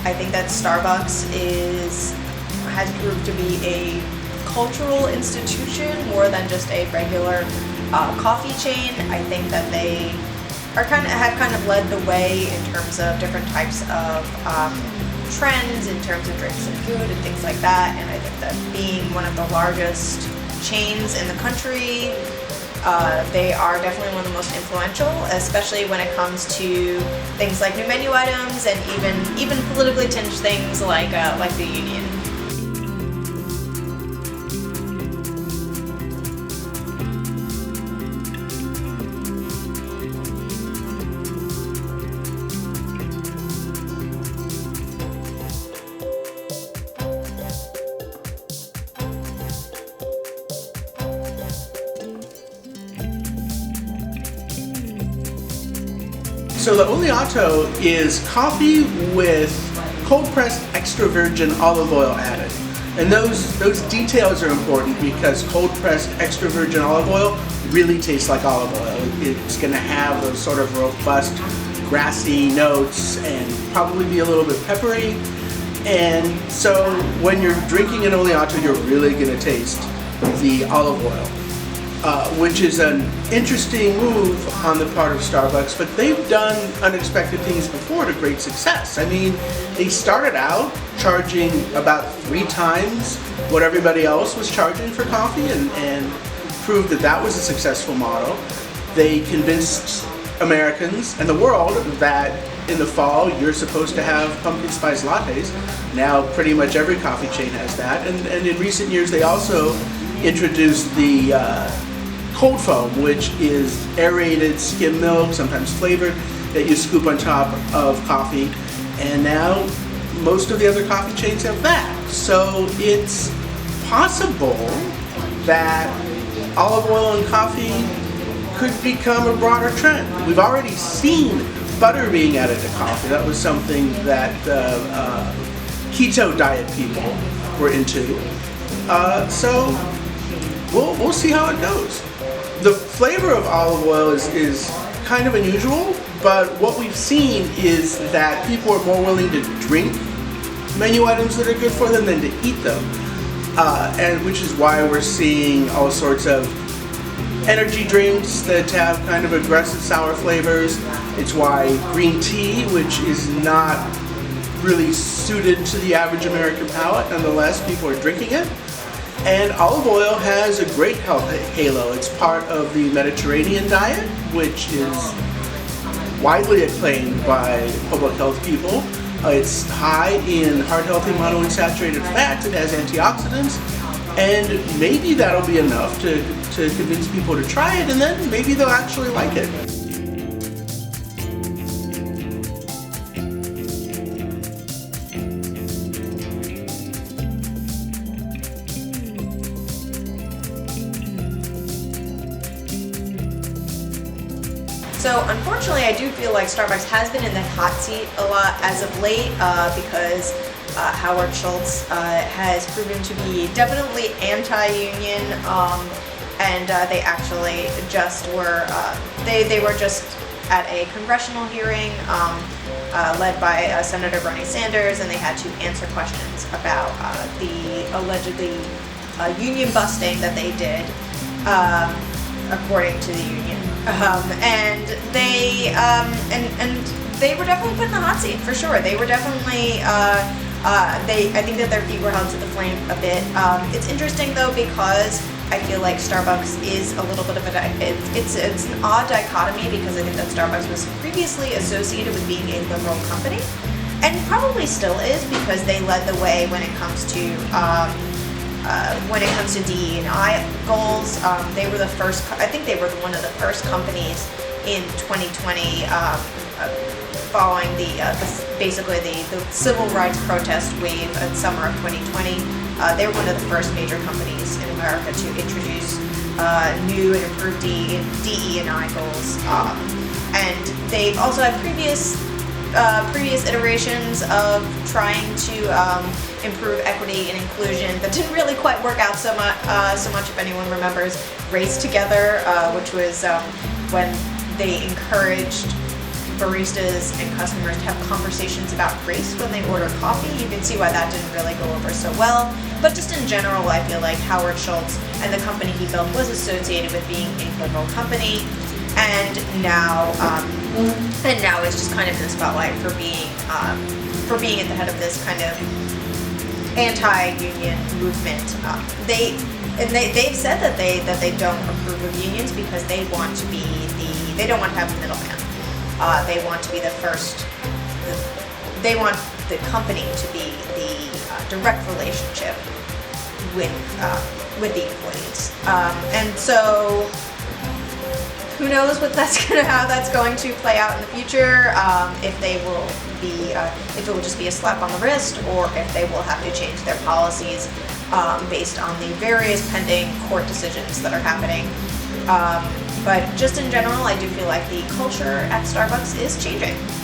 I think that Starbucks has proved to be a cultural institution more than just a regular coffee chain. I think that they have kind of led the way in terms of different types of trends, in terms of drinks and food and things like that. And I think that being one of the largest chains in the country, they are definitely one of the most influential, especially when it comes to things like new menu items and even politically tinged things like the union. So the Oleato is coffee with cold-pressed extra virgin olive oil added. And those details are important because cold-pressed extra virgin olive oil really tastes like olive oil. It's going to have those sort of robust, grassy notes and probably be a little bit peppery. And so when you're drinking an Oleato, you're really going to taste the olive oil. Which is an interesting move on the part of Starbucks, but they've done unexpected things before to great success. I mean, they started out charging about 3 times what everybody else was charging for coffee and proved that was a successful model. They convinced Americans and the world that in the fall you're supposed to have pumpkin spice lattes. Now pretty much every coffee chain has that, and in recent years they also introduced the cold foam, which is aerated skim milk, sometimes flavored, that you scoop on top of coffee. And now most of the other coffee chains have that. So it's possible that olive oil in coffee could become a broader trend. We've already seen butter being added to coffee. That was something that keto diet people were into. So we'll see how it goes. The flavor of olive oil is kind of unusual, but what we've seen is that people are more willing to drink menu items that are good for them than to eat them, and which is why we're seeing all sorts of energy drinks that have kind of aggressive sour flavors. It's why green tea, which is not really suited to the average American palate, nonetheless people are drinking it. And olive oil has a great health halo. It's part of the Mediterranean diet, which is widely acclaimed by public health people. It's high in heart-healthy monounsaturated fats. It has antioxidants, and maybe that'll be enough to convince people to try it, and then maybe they'll actually like it. So unfortunately, I do feel like Starbucks has been in the hot seat a lot as of late because Howard Schultz has proven to be definitely anti-union, and they actually just were they were just at a congressional hearing led by Senator Bernie Sanders, and they had to answer questions about the allegedly union busting that they did, according to the union. And they were definitely put in the hot seat for sure. They were definitely I think that their feet were held to the flame a bit. It's interesting though because I feel like Starbucks is a little bit of it's an odd dichotomy because I think that Starbucks was previously associated with being a liberal company, and probably still is because they led the way when it comes to DE&I goals. They were the first, I think they were one of the first companies in 2020 following basically the civil rights protest wave in summer of 2020. They were one of the first major companies in America to introduce new and improved DE&I goals. And they've also had previous iterations of trying to improve equity and inclusion that didn't really quite work out so much if anyone remembers Race Together, which was when they encouraged baristas and customers to have conversations about race when they order coffee. You can see why that didn't really go over so well. But just in general, I feel like Howard Schultz and the company he built was associated with being a liberal company, and now it's just kind of in the spotlight for being at the head of this kind of anti-union movement. They've said that they don't approve of unions because they don't want to have a middleman. They want to be the first. They want the company to be the direct relationship with the employees, and so who knows how that's going to play out in the future. If it will just be a slap on the wrist, or if they will have to change their policies based on the various pending court decisions that are happening. But just in general, I do feel like the culture at Starbucks is changing.